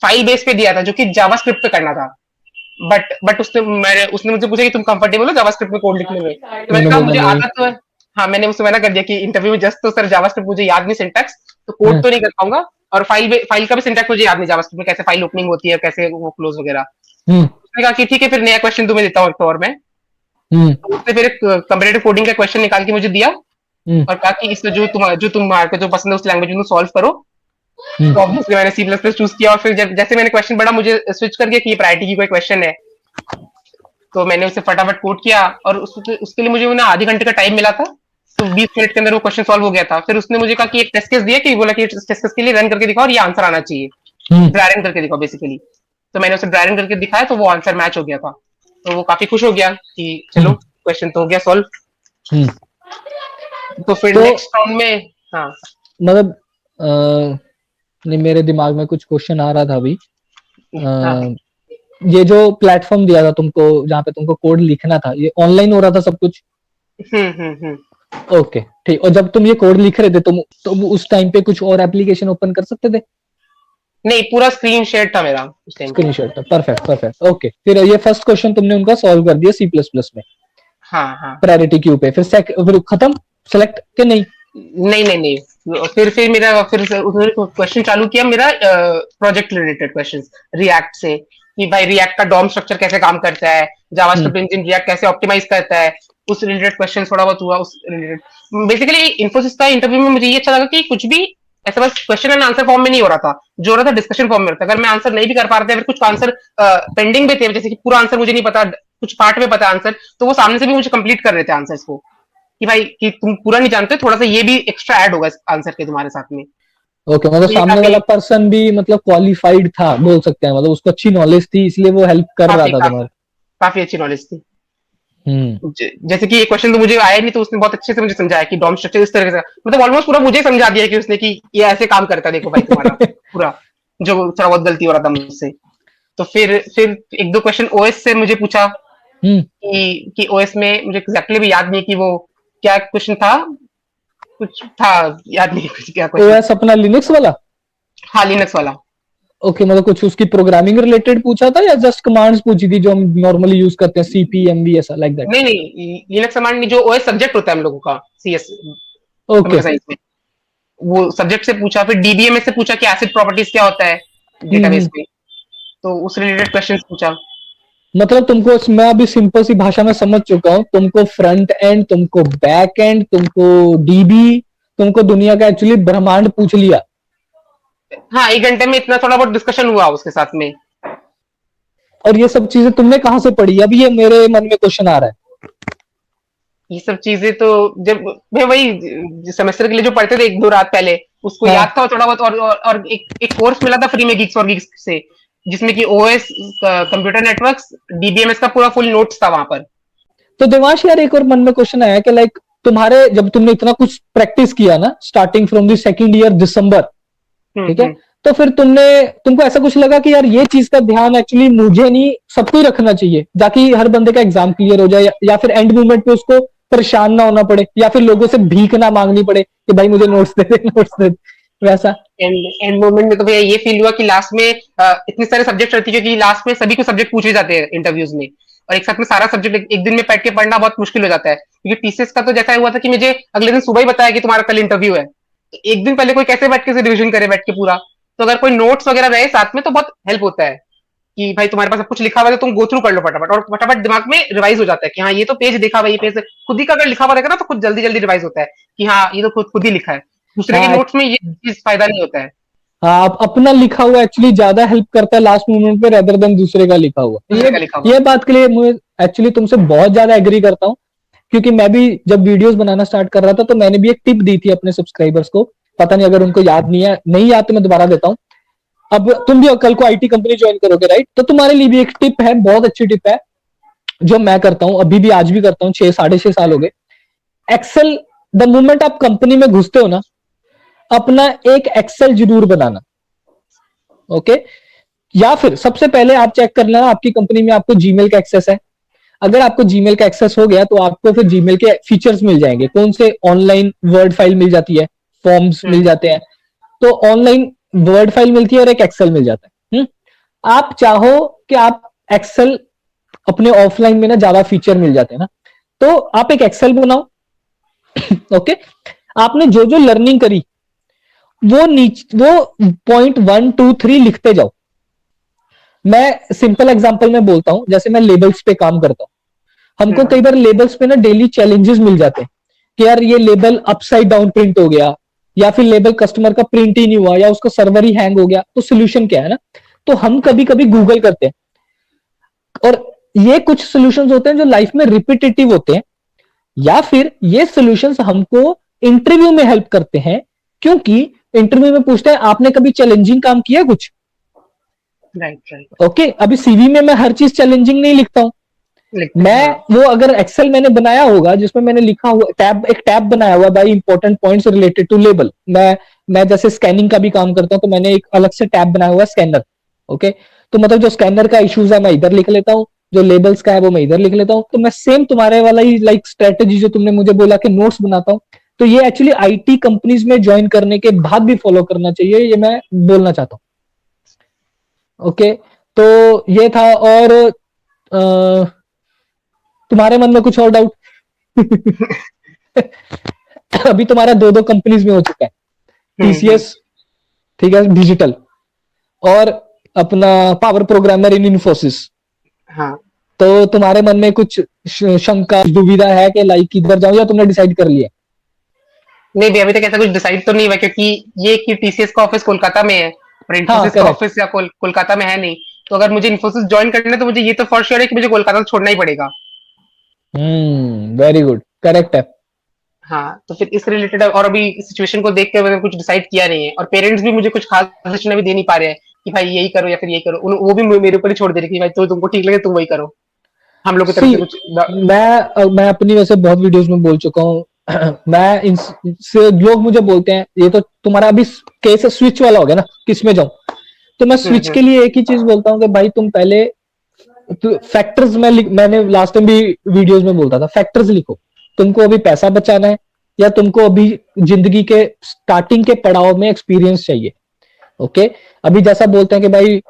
फाइल बेस पे दिया था जो कि जावास्क्रिप्ट पे करना था। बट उसने मुझे पूछा कि तुम कंफर्टेबल हो जावास्क्रिप्ट में कोड लिखने में, तो मैंने मैंने कहा बोला मुझे नहीं। आदत तो है। हाँ, मैंने उससे मना कर दिया कि इंटरव्यू में जस्ट तो सर जावास्क्रिप्ट मुझे याद नहीं सिंटैक्स, तो कोड हाँ। तो नहीं कर पाऊंगा, और फाइल का भी सिंटैक्स मुझे याद नहीं, जावास्क्रिप्ट में कैसे फाइल ओपनिंग होती है, कैसे वो क्लोज वगैरह। हम्म उसने कहा कि ठीक है, फिर नया क्वेश्चन तुम्हें देता हूँ एक तो, और मैं हम्म तो उसने फिर एक कंपेरेटिव कोडिंग का क्वेश्चन निकाल के मुझे दिया, हम्म और कहा कि इसमें जो तुम्हारे को जो पसंद है उस लैंग्वेज में सॉल्व करो। हम्म तो ऑब्वियसली मैंने सी प्लस प्लस चूज किया, और फिर जैसे मैंने क्वेश्चन पढ़ा मुझे स्विच कर दिया कि ये प्रायोरिटी की कोई क्वेश्चन है, तो मैंने उसे फटाफट कोड किया, और उसके लिए मुझे ना आधे घंटे का टाइम मिला था। तो 20 मिनट के अंदर वो क्वेश्चन सॉल्व हो गया था। फिर उसने मुझे कहा कि एक टेस्ट केस दिया, कि बोला कि टेस्ट केस के लिए रन करके दिखाओ और ये आंसर आना चाहिए, हम्म ड्राई रन करके दिखाओ बेसिकली। तो मैंने उसे ड्राई रन करके दिखाया, तो वो आंसर मैच हो गया था। तो वो काफी खुश हो गया कि चलो हम्म क्वेश्चन तो हो गया सॉल्व। हम्म। तो फिर तो नेक्स्ट राउंड में, हाँ मतलब नहीं, मेरे दिमाग में कुछ क्वेश्चन आ रहा था अभी। हाँ, ये जो प्लेटफॉर्म दिया था तुमको, जहाँ पे तुमको कोड लिखना था, ये ऑनलाइन हो रहा था सब कुछ? हम्म। ओके ठीक। और जब तुम ये कोड लिख रहे थे, तुम उस टाइम पे कुछ और एप्लीकेशन ओपन कर सकते थे? नहीं, पूरा स्क्रीन शेयर था मेरा उस टाइम पे। स्क्रीन शॉट था, परफेक्ट परफेक्ट। ओके, फिर ये फर्स्ट क्वेश्चन तुमने उनका सॉल्व कर दिया सी प्लस प्लस में, हाँ हाँ। प्रायोरिटी क्यू पे, फिर खत्म सेलेक्ट के नहीं? नहीं नहीं नहीं, फिर मेरा फिर उसने क्वेश्चन चालू किया मेरा, प्रोजेक्ट रिलेटेड क्वेश्चन रिएक्ट से, कि भाई रिएक्ट का डॉम स्ट्रक्चर कैसे काम करता है, हम्म जावास्क्रिप्ट इंजन रिएक्ट कैसे ऑप्टिमाइज करता है, उस रिलेटेड क्वेश्चन थोड़ा बहुत हुआ उस रिलेटेड। बेसिकली इन्फोसिस का इंटरव्यू में मुझे ये अच्छा लगा कि कुछ भी ऐसा बस क्वेश्चन एंड आंसर फॉर्म में नहीं हो रहा था, जो हो रहा था डिस्कशन फॉर्म में रहता। अगर मैं आंसर नहीं भी कर पा रहा था, अगर कुछ आंसर पेंडिंग भी थे, जैसे कि पूरा आंसर मुझे नहीं पता, कुछ पार्ट में पता आंसर, तो वो सामने से भी मुझे कंप्लीट कर रहे थे आंसर्स को, कि भाई कि तुम पूरा नहीं जानते, थोड़ा सा ये भी एक्स्ट्रा ऐड होगा इस आंसर के तुम्हारे साथ में। ओके, मतलब तो ये सामने काफी वाला पर्सन भी मतलब क्वालिफाइड था बोल सकते हैं, मतलब उसको अच्छी नॉलेज थी, इसलिए वो हेल्प कर रहा काफी था काफी तुम्हारे। काफी अच्छी नॉलेज थी। हम्म जैसे कि ये क्वेश्चन तो मुझे आया नहीं, तो उसने बहुत अच्छे से मुझे समझाया कि डॉम स्ट्रक्चर इस तरह से, मतलब ऑलमोस्ट पूरा मुझे समझा दिया कि उसने कि ये ऐसे काम करता है, देखो भाई तुम्हारा पूरा, जो थोड़ा बहुत गलती हो रहा था मुझसे। तो फिर एक दो क्वेश्चन ओएस से मुझे पूछा, हम्म। कि ओएस में मुझे एग्जैक्टली भी याद नहीं कि वो क्या क्वेश्चन था, कुछ था, याद नहीं कुछ क्या क्वेश्चन। ओएस अपना लिनक्स वाला? हाँ, लिनक्स वाला। ओके, मतलब कुछ उसकी प्रोग्रामिंग रिलेटेड पूछा था या जस्ट कमांड्स पूछी थी जो हम नॉर्मली यूज करते हैं, सीपी एमवी ऐसा लाइक दैट? नहीं नहीं, लिनक्स कमांड जो ओएस सब्जेक्ट होता है हम लोगों का, सीएस ओके। कंप्यूटर साइंस में, वो सब्जेक्ट से पूछा। फिर डीबीएमएस से पूछा कि एसिड प्रॉपर्टीज क्या होता है डेटाबेस हम्म। में, तो उस रिलेटेड क्वेश्चंस पूछा। मतलब तुमको, मैं अभी सिंपल सी भाषा में समझ चुका हूँ, तुमको फ्रंट एंड, तुमको बैक एंड, तुमको डीबी, तुमको दुनिया का एक्चुअली ब्रह्मांड पूछ लिया। हाँ, 1 घंटे में इतना थोड़ा बहुत डिस्कशन हुआ उसके साथ में। और ये सब चीजें तुमने कहाँ से पढ़ी? अभी ये मेरे मन में क्वेश्चन आ रहा है। ये सब चीजें तो जब मैं वही सेमेस्टर के लिए जो पढ़ते थे 1-2 रात पहले, उसको हाँ, याद था थोड़ा बहुत। और एक कोर्स मिला था फ्री में गीक्स फॉर गीक्स से, जिसमें कि ओएस, कंप्यूटर नेटवर्क्स, डीबीएमएस का पूरा फुल नोट्स था वहां पर। तो देवांश यार, एक और मन में क्वेश्चन आया कि लाइक तुम्हारे, जब तुमने इतना कुछ प्रैक्टिस किया ना starting from the second year दिसंबर, ठीक है, हम्म। तो फिर तुमको ऐसा कुछ लगा कि यार ये चीज का ध्यान एक्चुअली मुझे नहीं, सबको ही रखना चाहिए ताकि हर बंदे का एग्जाम क्लियर हो जाए, या फिर एंड मोमेंट पे उसको परेशान ना होना पड़े, या फिर लोगों से भीख ना मांगनी पड़े कि भाई मुझे नोट्स दे दे, नोट्स दे दे, वैसा? एंड मोमेंट में तो भैया ये फील हुआ कि लास्ट में इतने सारे सब्जेक्ट रहती है, क्योंकि लास्ट में सभी को सब्जेक्ट पूछे जाते हैं इंटरव्यूज में, और एक साथ में सारा सब्जेक्ट एक दिन में बैठ के पढ़ना बहुत मुश्किल हो जाता है। क्योंकि टीसीएस का तो जैसा हुआ था कि मुझे अगले दिन सुबह ही बताया कि तुम्हारा कल इंटरव्यू है, तो एक दिन पहले कोई कैसे बैठ के रिविजन करे बैठ के पूरा। तो अगर कोई नोट्स वगैरह रहे साथ में तो बहुत हेल्प होता है कि भाई तुम्हारे पास सब कुछ लिखा हुआ है तो तुम गो थ्रू कर लो फटाफट, और फटाफट दिमाग में रिवाइज हो जाता है कि हाँ ये तो पेज देखा हुआ है, ये पेज खुद ही का अगर लिखा हुआ रहेगा ना तो खुद जल्दी जल्दी रिवाइज होता है कि हाँ ये तो खुद खुद ही लिखा है। दूसरे के हाँ, नोट्स में ये चीज फायदा नहीं होता है, हाँ, अपना लिखा हुआ एक्चुअली ज्यादा हेल्प करता है लास्ट मोमेंट पे रेदर देन दूसरे का लिखा हुआ। दूसरे का लिखा हुआ। ये बात के लिए मुझे एक्चुअली तुमसे बहुत ज्यादा एग्री करता हूँ, क्योंकि मैं भी जब वीडियोस बनाना स्टार्ट कर रहा था तो मैंने भी एक टिप दी थी अपने सब्सक्राइबर्स को, पता नहीं अगर उनको याद नहीं है, नहीं याद तो मैं दोबारा देता हूँ। अब तुम भी कल को आईटी कंपनी ज्वाइन करोगे, राइट? तो तुम्हारे लिए भी एक टिप है, बहुत अच्छी टिप है, जो मैं करता हूँ अभी भी, आज भी करता हूँ, 6 साढ़े 6 साल हो गए। एक्सेल, द मोमेंट आप कंपनी में घुसते हो ना, अपना एक एक्सेल जरूर बनाना। ओके? या फिर सबसे पहले आप चेक कर लेना आपकी कंपनी में आपको जीमेल का एक्सेस है। अगर आपको जीमेल का एक्सेस हो गया तो आपको फिर जीमेल के फीचर्स मिल जाएंगे। कौन से? ऑनलाइन वर्ड फाइल मिल जाती है, फॉर्म्स मिल हम्म। जाते हैं, तो ऑनलाइन वर्ड फाइल मिलती है और एक एक्सेल मिल जाता है। आप चाहो कि आप एक्सेल अपने ऑफलाइन में ना ज्यादा फीचर मिल जाते हैं ना, तो आप एक एक्सेल बनाओ। ओके? आपने जो जो लर्निंग करी वो पॉइंट 1 2 3 लिखते जाओ। मैं सिंपल एग्जांपल में बोलता हूं, जैसे मैं लेबल्स पे काम करता हूं, हमको हम्म। कई बार लेबल्स पे ना डेली चैलेंजेस मिल जाते हैं कि यार ये लेबल अपसाइड डाउन प्रिंट हो गया, या फिर लेबल कस्टमर का प्रिंट ही नहीं हुआ, या उसका सर्वर ही हैंग हो गया, तो सोल्यूशन क्या है ना? तो हम कभी कभी गूगल करते हैं, और ये कुछ सोल्यूशंस होते हैं जो लाइफ में रिपीटेटिव होते हैं, या फिर ये सॉल्यूशंस हमको इंटरव्यू में हेल्प करते हैं, क्योंकि इंटरव्यू में पूछते हैं आपने कभी चैलेंजिंग काम किया कुछ? Right right. ओके, अभी सीवी में मैं हर चीज चैलेंजिंग नहीं लिखता हूं। लिखते हैं, मैं हाँ। वो अगर एक्सेल मैंने बनाया होगा जिसमें मैंने लिखा हुआ एक टैब बनाया हुआ by important points related to label, मैं जैसे स्कैनिंग का भी काम करता हूं तो मैंने एक अलग से टैब बनाया हुआ है, स्कैनर। ओके? तो मतलब जो स्कैनर का इश्यूज है मैं इधर लिख लेता हूँ, जो लेबल्स का है वो मैं इधर लिख लेता हूँ। तो मैं सेम तुम्हारे वाला ही लाइक स्ट्रेटेजी जो तुमने मुझे बोला कि नोट्स बनाता हूँ, तो ये एक्चुअली आईटी कंपनीज में ज्वाइन करने के बाद भी फॉलो करना चाहिए, ये मैं बोलना चाहता हूँ। ओके? तो ये था। और तुम्हारे मन में कुछ और डाउट? अभी तुम्हारा दो दो कंपनीज में हो चुका है, हम्म। टीसीएस, ठीक है, डिजिटल, और अपना पावर प्रोग्रामर इन इन्फोसिस। हाँ। तो तुम्हारे मन में कुछ शंका दुविधा है कि लाइक किधर जाओ, या तुमने डिसाइड कर लिया? नहीं भी अभी तक ऐसा कुछ डिसाइड तो नहीं हुआ, क्योंकि ये कि टीसीएस का ऑफिस कोलकाता में है और हाँ, इन्फोसिस का करेक्ट। ऑफिस या कोलकाता में है नहीं। तो अगर मुझे इन्फोसिस ज्वाइन करना है तो मुझे ये तो फॉर श्योर है कि मुझे कोलकाता छोड़ना ही पड़ेगा। वेरी गुड, करेक्ट है। हाँ, तो फिर इस रिलेटेड और अभी सिचुएशन को देख के मैंने कुछ डिसाइड किया नहीं है, और पेरेंट्स भी मुझे कुछ खास सजेशन अभी दे नहीं पा रहे हैं कि भाई यही करो या फिर यही करो। वो भी मेरे ऊपर ही छोड़ दे रहे कि भाई तो तुमको ठीक लगे तुम वही करो, हम लोग की तरफ सी, से कुछ मैं अपनी वैसे बहुत वीडियोस में बोल चुका हूँ। मैं इनसे लोग मुझे बोलते हैं ये तो तुम्हारा अभी केस स्विच वाला हो गया ना, किस में जाऊं? तो मैं स्विच हम्म। के लिए एक ही चीज बोलता हूँ कि भाई तुम पहले फैक्टर्स में मैंने लास्ट टाइम भी वीडियोस में बोलता था, फैक्टर्स लिखो। तुमको अभी पैसा बचाना है, या तुमको अभी जिंदगी के स्टार्टिंग के पड़ाव में एक्सपीरियंस चाहिए? ओके, अभी जैसा बोलते हैं कि भाई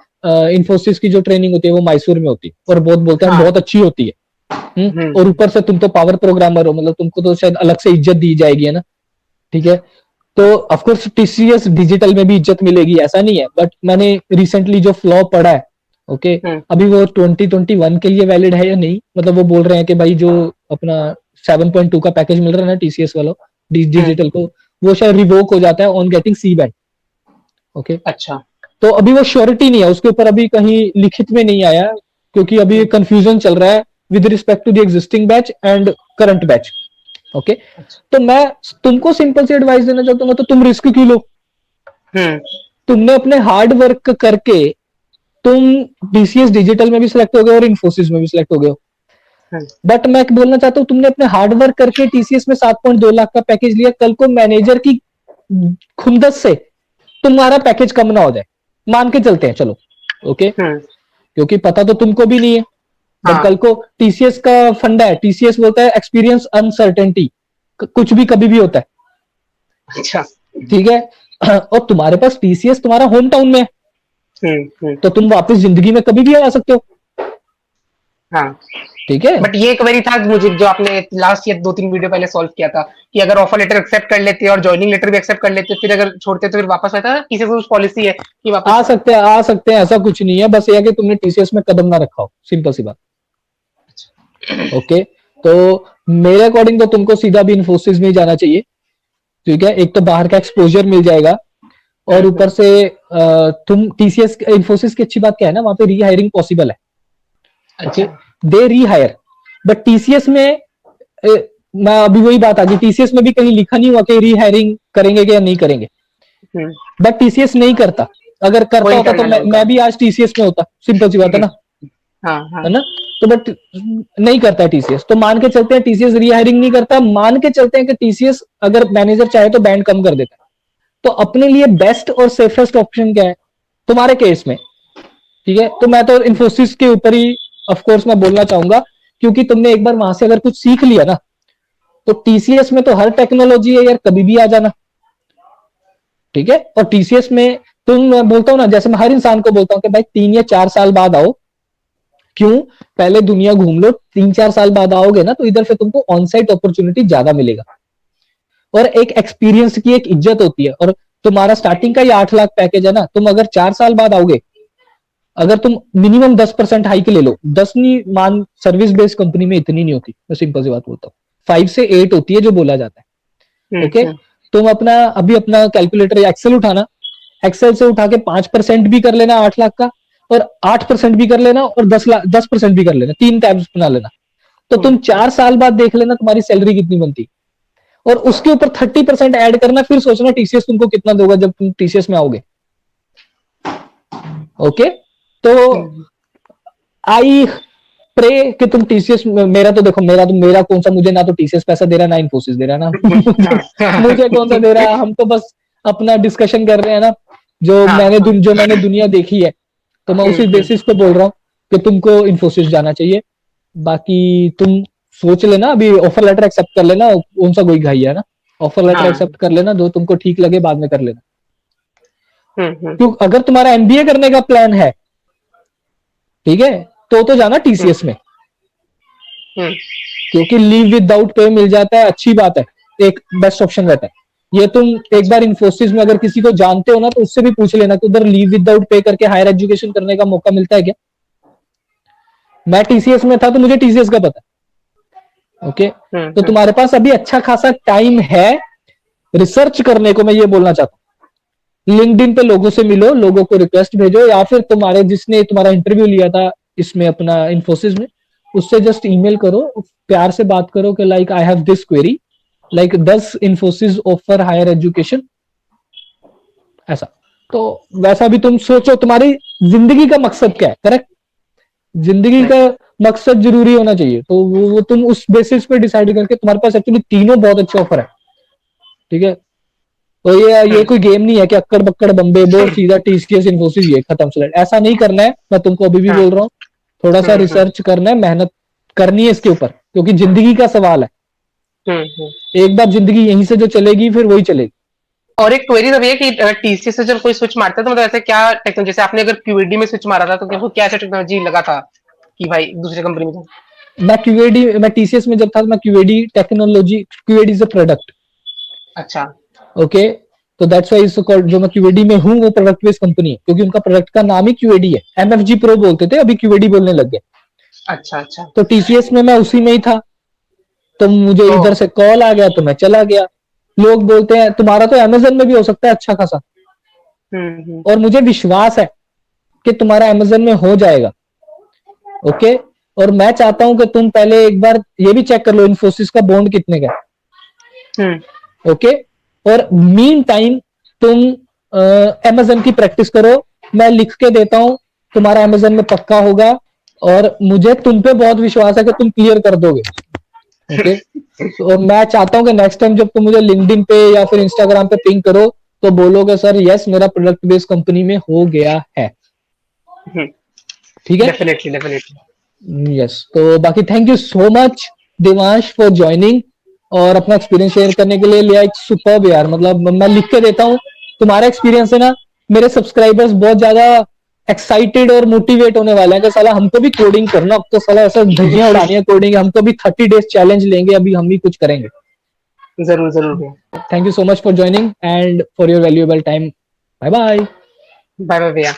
इन्फोसिस की जो ट्रेनिंग होती है वो मैसूर में होती है, और बहुत बोलते हैं हाँ। बहुत अच्छी होती है। और हम्म। ऊपर से तुम तो पावर प्रोग्रामर हो, मतलब तुमको तो शायद अलग से इज्जत दी जाएगी, है ना। ठीक है, तो ऑफकोर्स टीसीएस डिजिटल में भी इज्जत मिलेगी, ऐसा नहीं है, बट मैंने रिसेंटली जो फ्लॉ पढ़ा है, ओके, हम्म। अभी वो 2021 के लिए वैलिड है या नहीं, मतलब वो बोल रहे हैं कि भाई जो अपना 7.2 का पैकेज मिल रहा है ना टीसीएस वालों हम्म। डिजिटल को, वो शायद रिवोक हो जाता है on getting C band. Okay, अच्छा। तो अभी वो श्योरिटी नहीं है उसके ऊपर, अभी कहीं लिखित में नहीं आया, क्योंकि अभी हम्म। कंफ्यूजन चल रहा है with respect to the existing batch and current batch. Okay, अच्छा। तो मैं तुमको सिंपल सी एडवाइस देना चाहता हूँ, तो तुम रिस्क क्यों लो। हम्म। तुमने अपने हार्ड वर्क करके तुम डीसीएस डिजिटल में भी सिलेक्ट हो गए और इन्फोसिस में भी सिलेक्ट हो गए हो, हम्म। बट मैं बोलना चाहता हूँ तुमने अपने हार्ड वर्क करके टीसीएस में 7.2 लाख का पैकेज लिया, कल को मैनेजर की खुंदस से तुम्हारा पैकेज कम ना हो जाए, मान के चलते हैं चलो, ओके, हम्म। क्योंकि पता तो तुमको भी नहीं है, बट हाँ। कल को टीसीएस का फंडा है, टीसीएस बोलता है एक्सपीरियंस अनसर्टेनिटी, कुछ भी कभी भी होता है। अच्छा। ठीक है, और तुम्हारे पास टीसीएस तुम्हारा होम टाउन में है, हम्म। तो तुम वापस जिंदगी में कभी भी आ सकते हो। हाँ। ठीक है, बट ये एक बारी था मुझे, जो आपने लास्ट या 2-3 वीडियो पहले सॉल्व किया था, कि अगर ऑफर लेटर एक्सेप्ट कर लेते और ज्वाइनिंग लेटर भी एक्सेप्ट कर लेते, फिर अगर छोड़ते तो फिर वापस आता है, किसी को पॉलिसी है कि आ वापस। सकते हैं, आ सकते हैं, ऐसा कुछ नहीं है, बस ये है कि तुमने टीसीएस में कदम ना रखा हो, सिंपल सी बात। ओके, तो मेरे अकॉर्डिंग तो तुमको सीधा भी इन्फोसिस में ही जाना चाहिए। ठीक है, एक तो बाहर का एक्सपोजर मिल जाएगा, और ऊपर से तुम टीसीएस इन्फोसिस की अच्छी बात क्या है ना, वहां पे रीहायरिंग पॉसिबल है। ओके, अच्छा। दे रीहायर, बट टीसीएस में मैं अभी वही बात आ गई, टीसीएस में भी कहीं लिखा नहीं हुआ कि रीहायरिंग करेंगे या नहीं करेंगे, हम्म। बट टीसीएस नहीं करता। अगर वो करता होता तो इंटरनल है उनका। मैं भी आज टीसीएस में होता, सिंपल सी बात है हम्म। ना, हाँ, हाँ। है ना। तो बट नहीं करता है टीसीएस, तो मान के चलते हैं टीसीएस रीहायरिंग नहीं करता, मान के चलते हैं कि टीसीएस अगर मैनेजर चाहे तो बैंड कम कर देता है, तो अपने लिए बेस्ट और सेफेस्ट ऑप्शन क्या है तुम्हारे केस में। ठीक है, तो मैं तो इन्फोसिस के ऊपर ही ऑफ कोर्स मैं बोलना चाहूंगा, क्योंकि तुमने एक बार वहां से अगर कुछ सीख लिया ना, तो टीसीएस में तो हर टेक्नोलॉजी है यार, कभी भी आ जाना। ठीक है, और टीसीएस में तुम, मैं बोलता हूँ ना, जैसे मैं हर इंसान को बोलता हूँ कि भाई 3 या 4 साल बाद आओ, क्यों, पहले दुनिया घूम लो, 3-4 साल बाद आओगे ना तो इधर से तुमको ऑन साइट अपॉर्चुनिटी ज्यादा मिलेगा, और एक एक्सपीरियंस की एक इज्जत होती है, और तुम्हारा स्टार्टिंग का ही 8 लाख पैकेज है ना, तुम अगर 4 साल बाद आओगे, अगर तुम मिनिमम 10% हाइक ले लो, 10 नहीं मान, सर्विस बेस्ड कंपनी में इतनी नहीं होती, मैं सिंपल सी बात बोलता हूँ, 5 से 8 होती है जो बोला जाता है। ओके, हम्म। तुम अपना अभी अपना कैलकुलेटर या एक्सेल उठाना, एक्सेल से उठा के 5% भी कर लेना 8 लाख का, और 8% भी कर लेना, और 10 लाख 10% भी कर लेना, 3 टैब्स बना लेना, तो तुम 4 साल बाद देख लेना तुम्हारी सैलरी कितनी बनती, और उसके ऊपर 30% ऐड करना, फिर सोचना टीसीएस तुमको कितना दोगा जब तुम टीसीएस में आओगे। ओके, तो हम्म। आई प्रे कि तुम टीसीएस, मेरा तो देखो, मेरा कौन सा, मुझे ना तो टीसीएस पैसा दे रहा ना इन्फोसिस दे रहा ना मुझे कौन सा दे रहा है, हम तो बस अपना डिस्कशन कर रहे हैं ना, हाँ। जो मैंने दुनिया देखी है, तो मैं उसी बेसिस पे बोल रहा हूँ कि तुमको इन्फोसिस जाना चाहिए। बाकी तुम सोच लेना, अभी ऑफर लेटर एक्सेप्ट कर लेना, कौन सा कोई घाई है ना, ऑफर लेटर हाँ। एक्सेप्ट कर लेना, जो तुमको ठीक लगे बाद में कर लेना। हम्म। क्यों, अगर तुम्हारा एमबीए करने का प्लान है, ठीक है, तो जाना टीसीएस में, हम्म। क्योंकि लीव विदाउट पे मिल जाता है, अच्छी बात है, एक बेस्ट ऑप्शन रहता है ये। तुम एक बार इन्फोसिस में अगर किसी को जानते हो ना, तो उससे भी पूछ लेना कि उधर लीव विदाउट पे करके हायर एजुकेशन करने का मौका मिलता है क्या। मैं टीसीएस में था तो मुझे टीसीएस का पता है। ओके, तो तुम्हारे पास अभी अच्छा खासा टाइम है रिसर्च करने को, मैं ये बोलना चाहता हूँ। लिंक्डइन पे लोगों से मिलो, लोगों को रिक्वेस्ट भेजो, या फिर तुम्हारे जिसने तुम्हारा इंटरव्यू लिया था इसमें अपना इन्फोसिस में, उससे जस्ट ईमेल करो, प्यार से बात करो कि like I have this query, like does Infosys offer higher education, ऐसा। तो वैसा भी तुम सोचो, तुम्हारी जिंदगी का मकसद क्या है, करेक्ट, जिंदगी का मकसद जरूरी होना चाहिए, तो वो तुम उस बेसिस पे डिसाइड करके, तुम्हारे पास एक्चुअली तीनों बहुत अच्छे ऑफर है। ठीक है, तो ये कोई गेम नहीं है कि अक्कड़ बक्कड़ बम्बे बोर्ड सीधा टीसीएस इन्फोसिस ये खत्म सेलेक्ट, ऐसा नहीं करना है, मैं तुमको अभी भी बोल रहा हूँ, थोड़ा सा रिसर्च करना है, मेहनत करनी है इसके ऊपर, क्योंकि जिंदगी का सवाल है, एक बार जिंदगी यहीं से जो चलेगी फिर वही चलेगी। और एक क्वेरी था भैया कि अगर टीसीएस से जब कोई स्विच मारता है तो मतलब ऐसे क्या टेक्नोलॉजी, जैसे आपने अगर क्यूएडी में स्विच मारा था तो क्या ऐसा टेक्नोलॉजी लगा था कि भाई दूसरी कंपनी में? मैं टीसीएस में जब था, मैं क्यूएडी टेक्नोलॉजी, क्यूएडी इज अ प्रोडक्ट, अच्छा ओके। तो दैट्स व्हाई इसको कॉल्ड, जो मैं क्यूएडी में हूँ वो प्रोडक्ट बेस्ड कंपनी है, क्योंकि उनका प्रोडक्ट का नाम ही क्यूएडी है। एमएफजी प्रो बोलते थे, अभी क्यूएडी बोलने लग गए। अच्छा अच्छा। तो टीसीएस में मैं उसी में ही था, तो मुझे ओ इधर से कॉल आ गया तो मैं चला गया। लोग बोलते हैं तुम्हारा तो अमेजन में भी हो सकता है अच्छा खासा, हम्म। और मुझे विश्वास है कि तुम्हारा अमेजन में हो जाएगा, ओके। और मैं चाहता हूं कि तुम पहले एक बार ये भी चेक कर लो इन्फोसिस का बॉन्ड कितने का, ओके। और मीन टाइम तुम अमेजन की प्रैक्टिस करो, मैं लिख के देता हूं, तुम्हारा अमेजन में पक्का होगा, और मुझे तुम पे बहुत विश्वास है कि तुम क्लियर कर दोगे, ओके। तो मैं चाहता हूं कि नेक्स्ट टाइम जब तुम मुझे लिंक्डइन पे या फिर इंस्टाग्राम पे पिंग करो तो बोलोगे सर यस मेरा प्रोडक्ट बेस्ड कंपनी में हो गया है, ठीक है। Definitely definitely. यस, तो बाकी thank you so much Devansh for joining और अपना एक्सपीरियंस शेयर करने के लिए। लिया एक सुपर्ब यार, मतलब मैं लिख के देता हूँ, तुम्हारा एक्सपीरियंस है ना, मेरे सब्सक्राइबर्स बहुत ज्यादा एक्साइटेड और मोटिवेट होने वाले हैं कि साला हमको भी कोडिंग करना, अब तो साला ऐसा धज्जियां उड़ानी है कोडिंग, हमको भी 30 डेज चैलेंज लेंगे, अभी हम भी कुछ करेंगे। जरूर जरूर भैया। Thank you so much for joining and for your valuable time. Bye bye. Bye bye भैया।